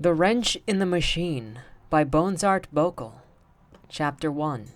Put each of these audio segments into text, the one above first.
The Wrench in the Machine by Bonsart Bokel. Chapter 1.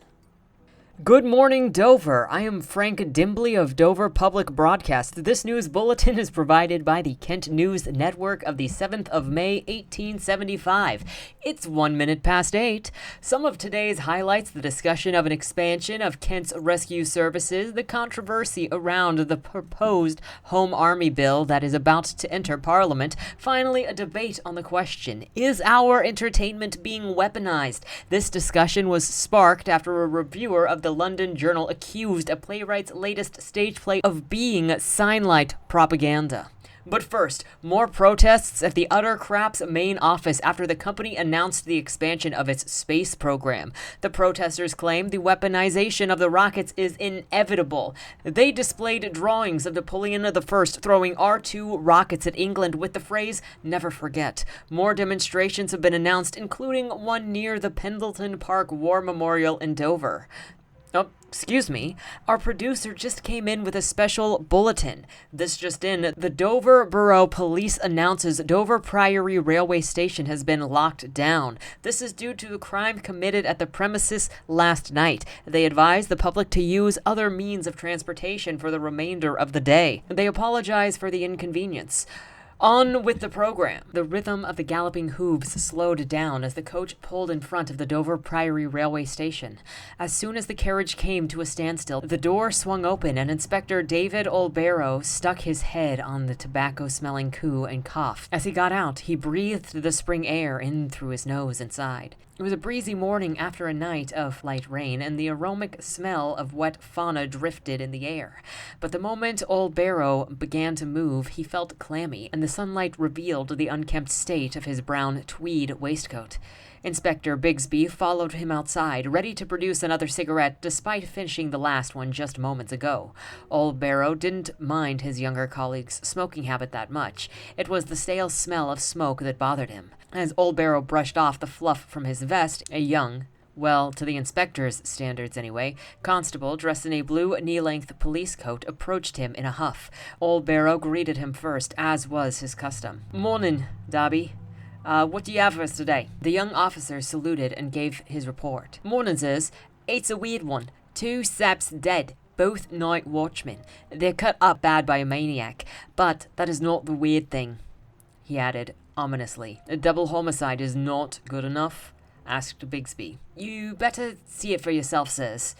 Good morning, Dover. I am Frank Dimbley of Dover Public Broadcast. This news bulletin is provided by the Kent News Network of the 7th of May, 1875. It's 1 minute past 8. Some of today's highlights: the discussion of an expansion of Kent's rescue services, the controversy around the proposed Home Army Bill that is about to enter Parliament, finally a debate on the question, is our entertainment being weaponized? This discussion was sparked after a reviewer of the London Journal accused a playwright's latest stage play of being signlight propaganda. But first, more protests at the Utter Crap's main office after the company announced the expansion of its space program. The protesters claim the weaponization of the rockets is inevitable. They displayed drawings of Napoleon I throwing R2 rockets at England with the phrase, "Never forget." More demonstrations have been announced, including one near the Pendleton Park War Memorial in Dover. Oh, excuse me. Our producer just came in with a special bulletin. This just in, the Dover Borough Police announces Dover Priory Railway Station has been locked down. This is due to the crime committed at the premises last night. They advise the public to use other means of transportation for the remainder of the day. They apologize for the inconvenience. On with the program. The rhythm of the galloping hooves slowed down as the coach pulled in front of the Dover Priory Railway Station. As soon as the carriage came to a standstill, the door swung open and Inspector David Olbero stuck his head on the tobacco-smelling coup and coughed. As he got out, he breathed the spring air in through his nose and sighed. It was a breezy morning after a night of light rain, and the aromatic smell of wet fauna drifted in the air. But the moment Olbero began to move, he felt clammy, and the sunlight revealed the unkempt state of his brown tweed waistcoat. Inspector Bigsby followed him outside, ready to produce another cigarette despite finishing the last one just moments ago. Olbero didn't mind his younger colleague's smoking habit that much. It was the stale smell of smoke that bothered him. As Olbero brushed off the fluff from his vest, a young, well, to the inspector's standards anyway, constable dressed in a blue knee-length police coat approached him in a huff. Olbero greeted him first, as was his custom. "Morning, Darby. What do you have for us today?" The young officer saluted and gave his report. "Morning, sirs. It's a weird one. 2 saps dead, both night watchmen. They're cut up bad by a maniac, but that is not the weird thing," he added ominously. "A double homicide is not good enough?" asked Bigsby. "You better see it for yourself, sirs,"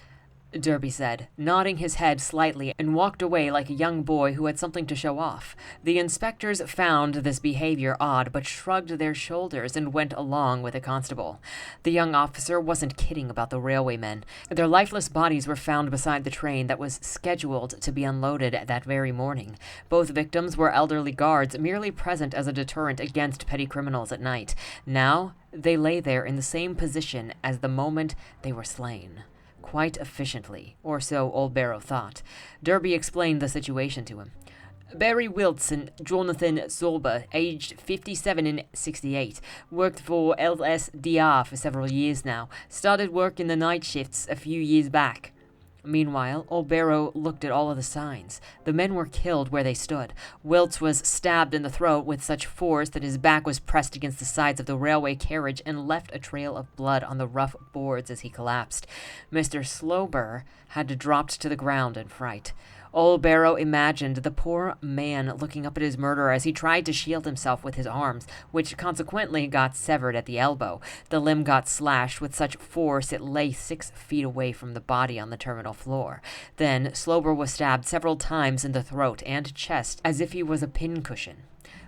Derby said, nodding his head slightly, and walked away like a young boy who had something to show off. The inspectors found this behavior odd, but shrugged their shoulders and went along with the constable. The young officer wasn't kidding about the railwaymen. Their lifeless bodies were found beside the train that was scheduled to be unloaded that very morning. Both victims were elderly guards, merely present as a deterrent against petty criminals at night. Now, they lay there in the same position as the moment they were slain. Quite efficiently, or so Olbero thought. Derby explained the situation to him. Barry Wiltz and Jonathan Zorba, aged 57 and 68, worked for LSDR for several years now. Started work in the night shifts a few years back. Meanwhile, Olbero looked at all of the signs. The men were killed where they stood. Wiltz was stabbed in the throat with such force that his back was pressed against the sides of the railway carriage and left a trail of blood on the rough boards as he collapsed. Mr. Slowbur had dropped to the ground in fright. Olbero imagined the poor man looking up at his murderer as he tried to shield himself with his arms, which consequently got severed at the elbow. The limb got slashed with such force it lay 6 feet away from the body on the terminal floor. Then Slowbur was stabbed several times in the throat and chest as if he was a pincushion.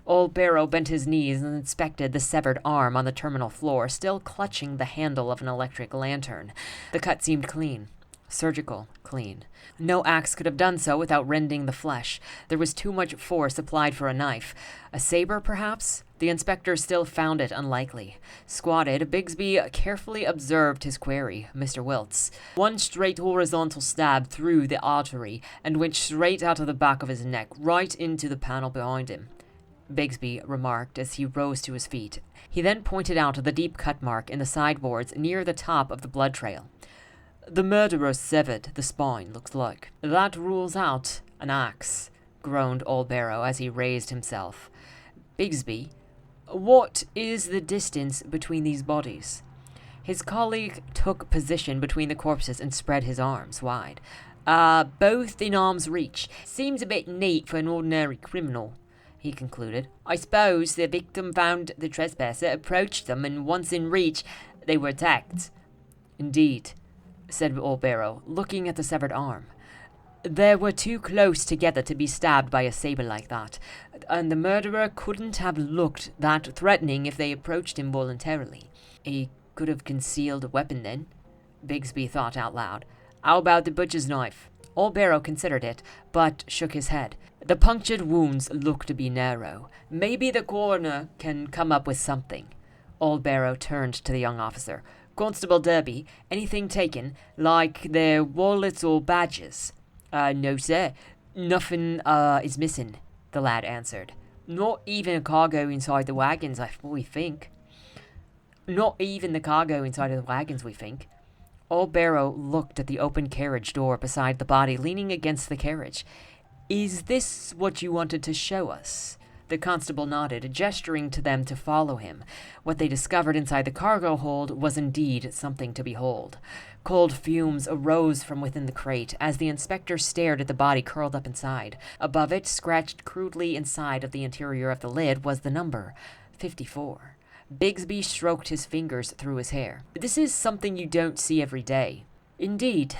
Olbero bent his knees and inspected the severed arm on the terminal floor, still clutching the handle of an electric lantern. The cut seemed clean. Surgical, clean. No axe could have done so without rending the flesh. There was too much force applied for a knife. A saber, perhaps? The inspector still found it unlikely. Squatted, Bigsby carefully observed his quarry, Mr. Wiltz. One straight horizontal stab through the artery and went straight out of the back of his neck, right into the panel behind him, Bigsby remarked as he rose to his feet. He then pointed out the deep cut mark in the sideboards near the top of the blood trail. "The murderer severed the spine, looks like." "That rules out an axe," groaned Olbero as he raised himself. Bigsby, What is the distance between these bodies? His colleague took position between the corpses and spread his arms wide. Both in arm's reach. Seems a bit neat for an ordinary criminal, he concluded. I suppose the victim found the trespasser, approached them, and once in reach, they were attacked. Indeed, said Old Barrow, looking at the severed arm. They were too close together to be stabbed by a saber like that, and the murderer couldn't have looked that threatening if they approached him voluntarily. He could have concealed a weapon then, Bigsby thought out loud. How about the butcher's knife? Old Barrow considered it, but shook his head. The punctured wounds looked to be narrow. Maybe the coroner can come up with something. Old Barrow turned to the young officer. Constable Derby, anything taken, like their wallets or badges? No, sir. Nothing, is missing, the lad answered. Not even a cargo inside the wagons, we think. Not even the cargo inside of the wagons, we think. Old Barrow looked at the open carriage door beside the body, leaning against the carriage. Is this what you wanted to show us? The constable nodded, gesturing to them to follow him. What they discovered inside the cargo hold was indeed something to behold. Cold fumes arose from within the crate as the inspector stared at the body curled up inside. Above it, scratched crudely inside of the interior of the lid, was the number 54. Bigsby stroked his fingers through his hair. This is something you don't see every day. Indeed,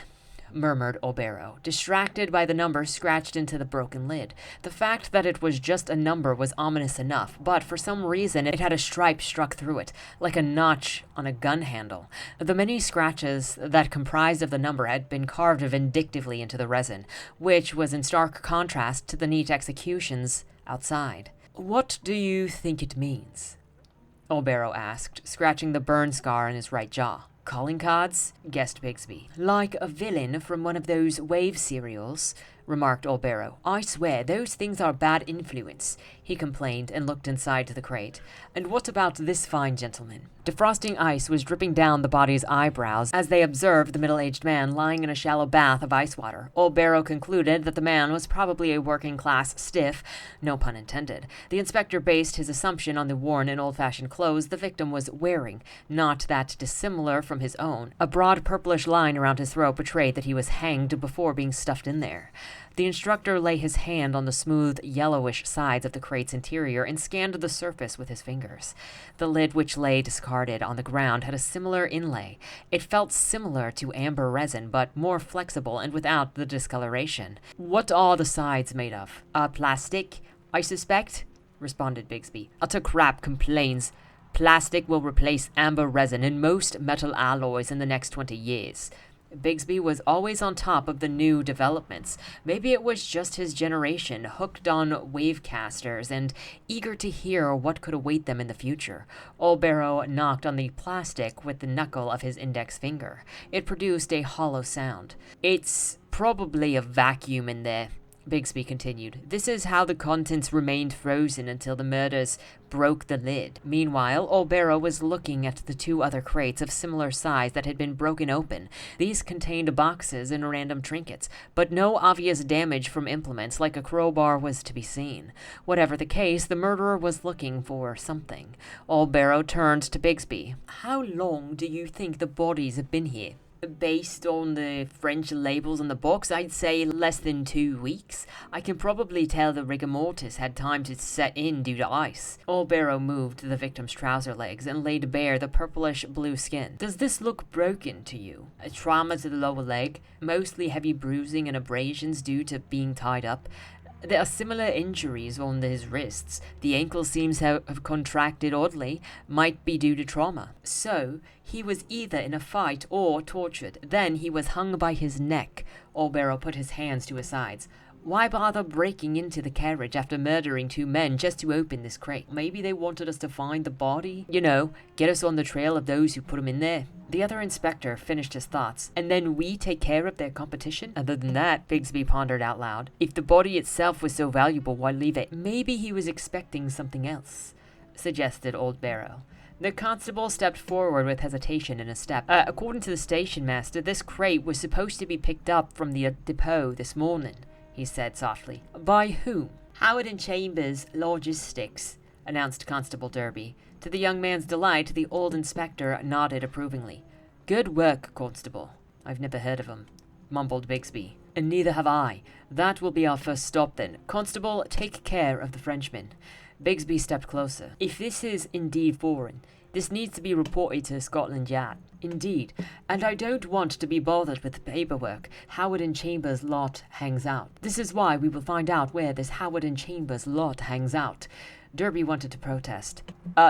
murmured Old Barrow, distracted by the number scratched into the broken lid. The fact that it was just a number was ominous enough, but for some reason it had a stripe struck through it, like a notch on a gun handle. The many scratches that comprised of the number had been carved vindictively into the resin, which was in stark contrast to the neat executions outside. What do you think it means? Old Barrow asked, scratching the burn scar on his right jaw. Calling cards? Guessed Bigsby. Like a villain from one of those wave serials, remarked Old Barrow. I swear, those things are bad influence, he complained and looked inside the crate. And what about this fine gentleman? Defrosting ice was dripping down the body's eyebrows as they observed the middle-aged man lying in a shallow bath of ice water. Old Barrow concluded that the man was probably a working-class stiff, no pun intended. The inspector based his assumption on the worn and old-fashioned clothes the victim was wearing, not that dissimilar from his own. A broad purplish line around his throat betrayed that he was hanged before being stuffed in there. The instructor lay his hand on the smooth, yellowish sides of the crate's interior and scanned the surface with his fingers. The lid, which lay discarded on the ground, had a similar inlay. It felt similar to amber resin, but more flexible and without the discoloration. What are the sides made of? Plastic, I suspect, responded Bigsby. Utter crap complains. Plastic will replace amber resin and most metal alloys in the next 20 years. Bigsby was always on top of the new developments. Maybe it was just his generation, hooked on wavecasters and eager to hear what could await them in the future. Old Barrow knocked on the plastic with the knuckle of his index finger. It produced a hollow sound. It's probably a vacuum in there, Bigsby continued. This is how the contents remained frozen until the murders broke the lid. Meanwhile, Old Barrow was looking at the two other crates of similar size that had been broken open. These contained boxes and random trinkets, but no obvious damage from implements like a crowbar was to be seen. Whatever the case, the murderer was looking for something. Old Barrow turned to Bigsby. How long do you think the bodies have been here? Based on the French labels on the box, I'd say less than 2 weeks. I can probably tell the rigor mortis had time to set in due to ice. Old Barrow moved the victim's trouser legs and laid bare the purplish blue skin. Does this look broken to you? A trauma to the lower leg, mostly heavy bruising and abrasions due to being tied up. There are similar injuries on his wrists. The ankle seems to have contracted oddly, might be due to trauma. So, he was either in a fight or tortured. Then he was hung by his neck. Old Barrow put his hands to his sides. Why bother breaking into the carriage after murdering 2 men just to open this crate? Maybe they wanted us to find the body? You know, get us on the trail of those who put him in there. The other inspector finished his thoughts. And then we take care of their competition? Other than that, Bigsby pondered out loud. If the body itself was so valuable, why leave it? Maybe he was expecting something else, suggested Old Barrow. The constable stepped forward with hesitation in a step. According to the station master, this crate was supposed to be picked up from the depot this morning, he said softly. By whom? Howard and Chambers Logistics, announced Constable Derby. To the young man's delight, the old inspector nodded approvingly. Good work, Constable. I've never heard of him, mumbled Bigsby. And neither have I. That will be our first stop then. Constable, take care of the Frenchman. Bigsby stepped closer. If this is indeed foreign, this needs to be reported to Scotland Yard. Indeed, and I don't want to be bothered with paperwork. Howard and Chambers lot hangs out. This is why we will find out where this Howard and Chambers lot hangs out. Derby wanted to protest.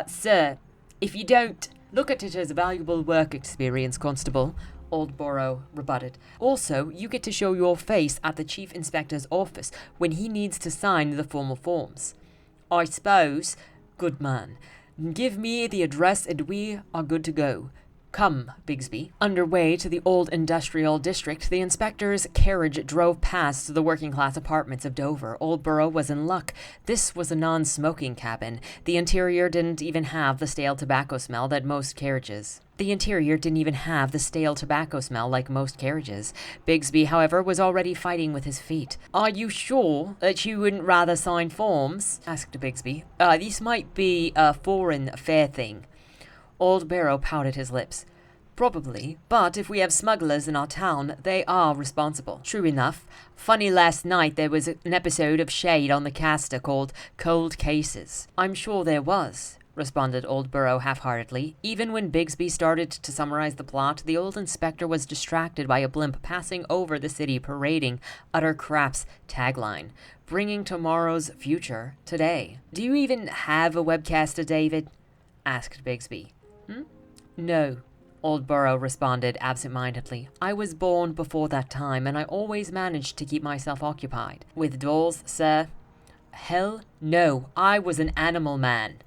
Sir, if you don't look at it as valuable work experience, Constable, Oldborough rebutted. Also, you get to show your face at the Chief Inspector's office when he needs to sign the formal forms. I suppose. Good man. Give me the address and we are good to go. Come, Bigsby. Underway to the old industrial district, the inspector's carriage drove past the working-class apartments of Dover. Oldborough was in luck. This was a non-smoking cabin. The interior didn't even have the stale tobacco smell like most carriages. Bigsby, however, was already fighting with his feet. Are you sure that you wouldn't rather sign forms? Asked Bigsby. This might be a foreign affair thing. Oldborough pouted his lips. Probably, but if we have smugglers in our town, they are responsible. True enough. Funny last night there was an episode of Shade on the Castor called Cold Cases. I'm sure there was, responded Oldborough half-heartedly. Even when Bigsby started to summarize the plot, the old inspector was distracted by a blimp passing over the city parading Utter Crap's tagline, bringing tomorrow's future today. Do you even have a webcaster, David? Asked Bigsby. No, Oldborough responded absent-mindedly. I was born before that time, and I always managed to keep myself occupied. With dolls, sir? Hell no, I was an animal man,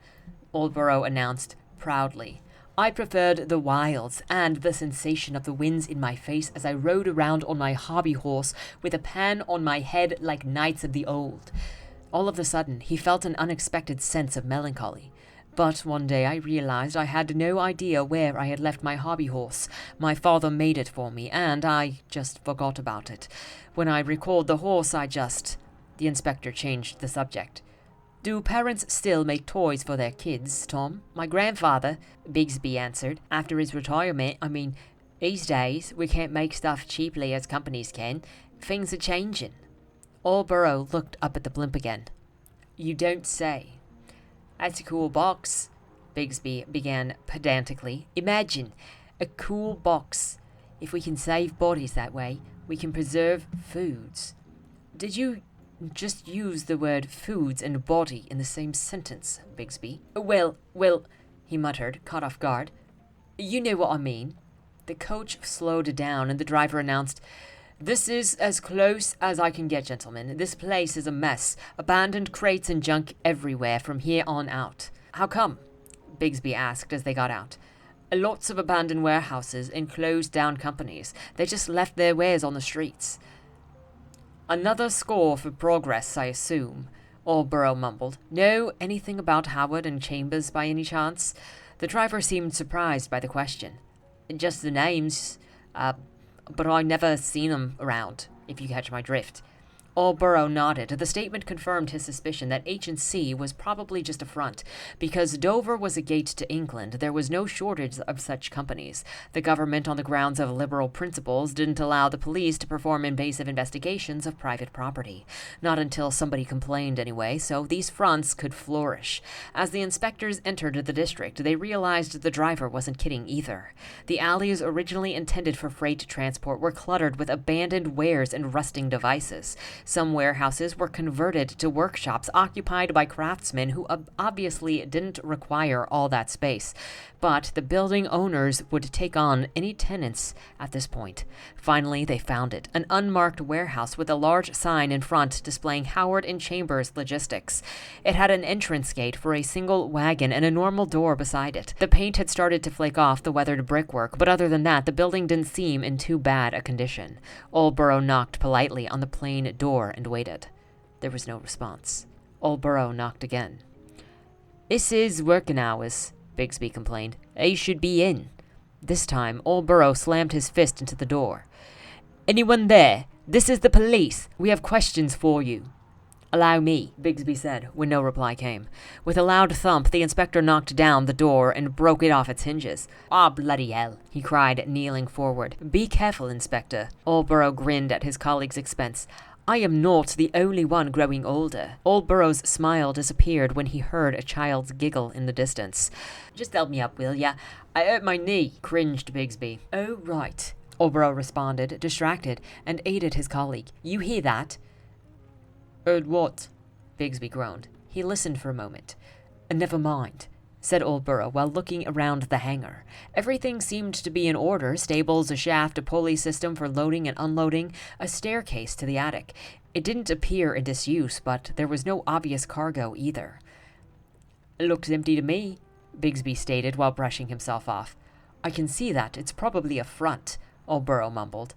Oldborough announced proudly. I preferred the wilds and the sensation of the winds in my face as I rode around on my hobby horse with a pan on my head like knights of the old. All of a sudden, he felt an unexpected sense of melancholy. But one day I realized I had no idea where I had left my hobby horse. My father made it for me, and I just forgot about it. When I recalled the horse, The inspector changed the subject. Do parents still make toys for their kids, Tom? My grandfather, Bigsby answered. After his retirement, these days we can't make stuff cheaply as companies can. Things are changing. Oldborough looked up at the blimp again. You don't say. That's a cool box, Bigsby began pedantically. Imagine, a cool box. If we can save bodies that way, we can preserve foods. Did you just use the word foods and body in the same sentence, Bigsby? Well, he muttered, caught off guard. You know what I mean. The coach slowed down and the driver announced, This is as close as I can get, gentlemen. This place is a mess. Abandoned crates and junk everywhere from here on out. How come? Bigsby asked as they got out. Lots of abandoned warehouses and closed down companies. They just left their wares on the streets. Another score for progress, I assume, Oldborough mumbled. Know anything about Howard and Chambers by any chance? The driver seemed surprised by the question. Just the names, but I never seen 'em around, if you catch my drift. Oldborough nodded. The statement confirmed his suspicion that H&C was probably just a front. Because Dover was a gate to England, there was no shortage of such companies. The government, on the grounds of liberal principles, didn't allow the police to perform invasive investigations of private property. Not until somebody complained, anyway, so these fronts could flourish. As the inspectors entered the district, they realized the driver wasn't kidding either. The alleys originally intended for freight transport were cluttered with abandoned wares and rusting devices. Some warehouses were converted to workshops occupied by craftsmen who obviously didn't require all that space. But the building owners would take on any tenants at this point. Finally, they found it, an unmarked warehouse with a large sign in front displaying Howard and Chambers Logistics. It had an entrance gate for a single wagon and a normal door beside it. The paint had started to flake off the weathered brickwork, but other than that, the building didn't seem in too bad a condition. Oldborough knocked politely on the plain door and waited. There was no response. Oldborough knocked again. This is working hours, Bigsby complained. They should be in. This time, Oldborough slammed his fist into the door. Anyone there? This is the police. We have questions for you. "Allow me," Bigsby said, when no reply came. With a loud thump, the inspector knocked down the door and broke it off its hinges. "Ah, bloody hell," he cried, kneeling forward. "Be careful, Inspector." Aldborough grinned at his colleague's expense. "I am not the only one growing older." Aldborough's smile disappeared when he heard a child's giggle in the distance. "Just help me up, will ya? I hurt my knee," cringed Bigsby. "Oh, right," Aldborough responded, distracted, and aided his colleague. "You hear that?" "Heard what?" Bigsby groaned. He listened for a moment. "Never mind," said Aldborough while looking around the hangar. Everything seemed to be in order: stables, a shaft, a pulley system for loading and unloading, a staircase to the attic. It didn't appear in disuse, but there was no obvious cargo either. "Looks empty to me," Bigsby stated while brushing himself off. "I can see that. It's probably a front," Aldborough mumbled.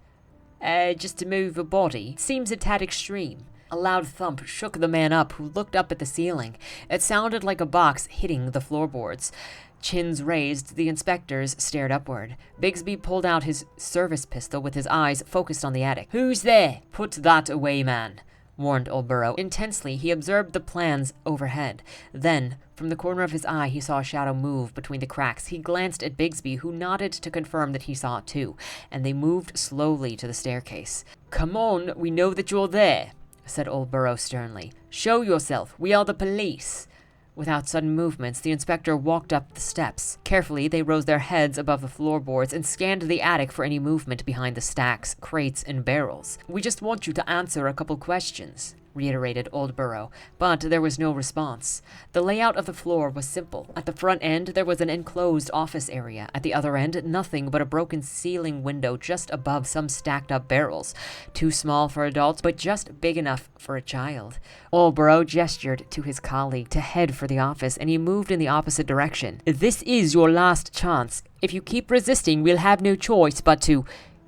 Just to move a body? Seems a tad extreme." A loud thump shook the man up, who looked up at the ceiling. It sounded like a box hitting the floorboards. Chins raised, the inspectors stared upward. Bigsby pulled out his service pistol with his eyes focused on the attic. "Who's there?" "Put that away, man," warned Aldborough. Intensely, he observed the plans overhead. Then, from the corner of his eye, he saw a shadow move between the cracks. He glanced at Bigsby, who nodded to confirm that he saw it too, and they moved slowly to the staircase. "Come on, we know that you're there," said Aldborough sternly. "Show yourself. We are the police." Without sudden movements, the inspector walked up the steps. Carefully, they rose their heads above the floorboards and scanned the attic for any movement behind the stacks, crates, and barrels. "We just want you to answer a couple questions," reiterated Aldborough, but there was no response. The layout of the floor was simple. At the front end, there was an enclosed office area. At the other end, nothing but a broken ceiling window just above some stacked-up barrels. Too small for adults, but just big enough for a child. Aldborough gestured to his colleague to head for the office, and he moved in the opposite direction. "This is your last chance. If you keep resisting, we'll have no choice but to—"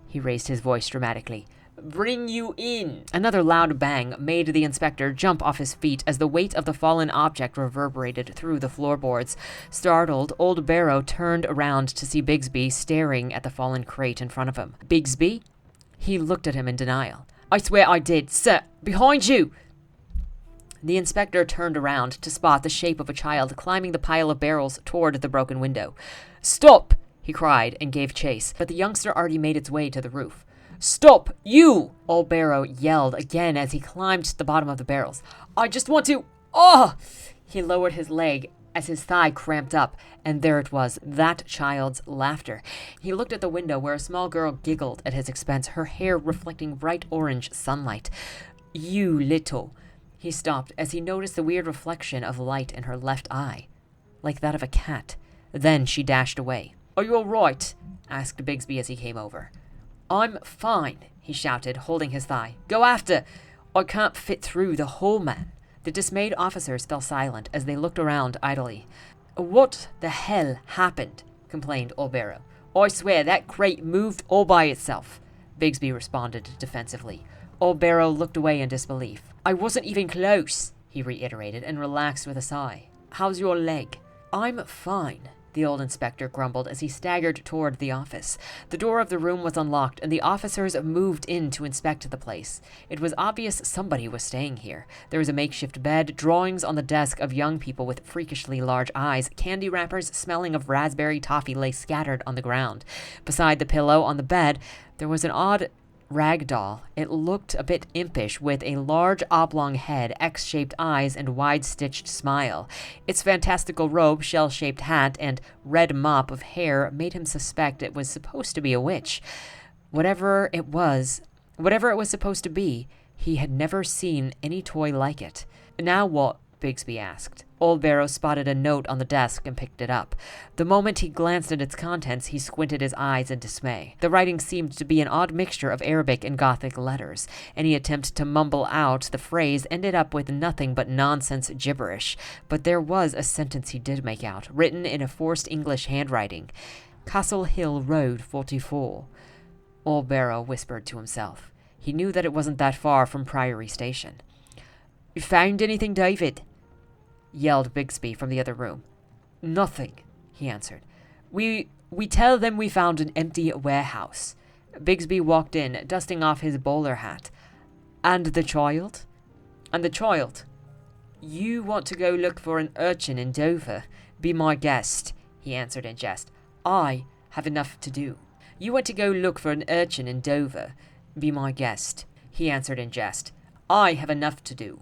He raised his voice dramatically. "Bring you in." Another loud bang made the inspector jump off his feet as the weight of the fallen object reverberated through the floorboards. Startled, Aldborough turned around to see Bigsby staring at the fallen crate in front of him. "Bigsby?" He looked at him in denial. "I swear I did. Sir, behind you!" The inspector turned around to spot the shape of a child climbing the pile of barrels toward the broken window. "Stop!" he cried and gave chase, but the youngster already made its way to the roof. "Stop, you!" Aldborough yelled again as he climbed to the bottom of the barrels. "I just want to— Oh!" He lowered his leg as his thigh cramped up, and there it was, that child's laughter. He looked at the window where a small girl giggled at his expense, her hair reflecting bright orange sunlight. "You little—" He stopped as he noticed the weird reflection of light in her left eye, like that of a cat. Then she dashed away. "Are you all right?" asked Bigsby as he came over. "I'm fine," he shouted, holding his thigh. "Go after— I can't fit through the hole, man." The dismayed officers fell silent as they looked around idly. "What the hell happened?" complained Aldborough. "I swear that crate moved all by itself," Bigsby responded defensively. Aldborough looked away in disbelief. "I wasn't even close," he reiterated, and relaxed with a sigh. "How's your leg?" "I'm fine," the old inspector grumbled as he staggered toward the office. The door of the room was unlocked, and the officers moved in to inspect the place. It was obvious somebody was staying here. There was a makeshift bed, drawings on the desk of young people with freakishly large eyes, candy wrappers smelling of raspberry toffee lay scattered on the ground. Beside the pillow on the bed, there was an odd rag doll. It looked a bit impish, with a large oblong head, X-shaped eyes, and wide-stitched smile. Its fantastical robe, shell-shaped hat, and red mop of hair made him suspect it was supposed to be a witch. Whatever it was supposed to be, he had never seen any toy like it. "Now what?" Bigsby asked. Aldborough spotted a note on the desk and picked it up. The moment he glanced at its contents, he squinted his eyes in dismay. The writing seemed to be an odd mixture of Arabic and Gothic letters. Any attempt to mumble out the phrase ended up with nothing but nonsense gibberish. But there was a sentence he did make out, written in a forced English handwriting. "Castle Hill Road 44. Aldborough whispered to himself. He knew that it wasn't that far from Priory Station. "You found anything, David?" yelled Bigsby from the other room. "Nothing," he answered. We tell them we found an empty warehouse." Bigsby walked in, dusting off his bowler hat. "And the child?" And the child, "You want to go look for an urchin in Dover. Be my guest," he answered in jest. "I have enough to do." "You want to go look for an urchin in Dover. Be my guest," he answered in jest. "I have enough to do."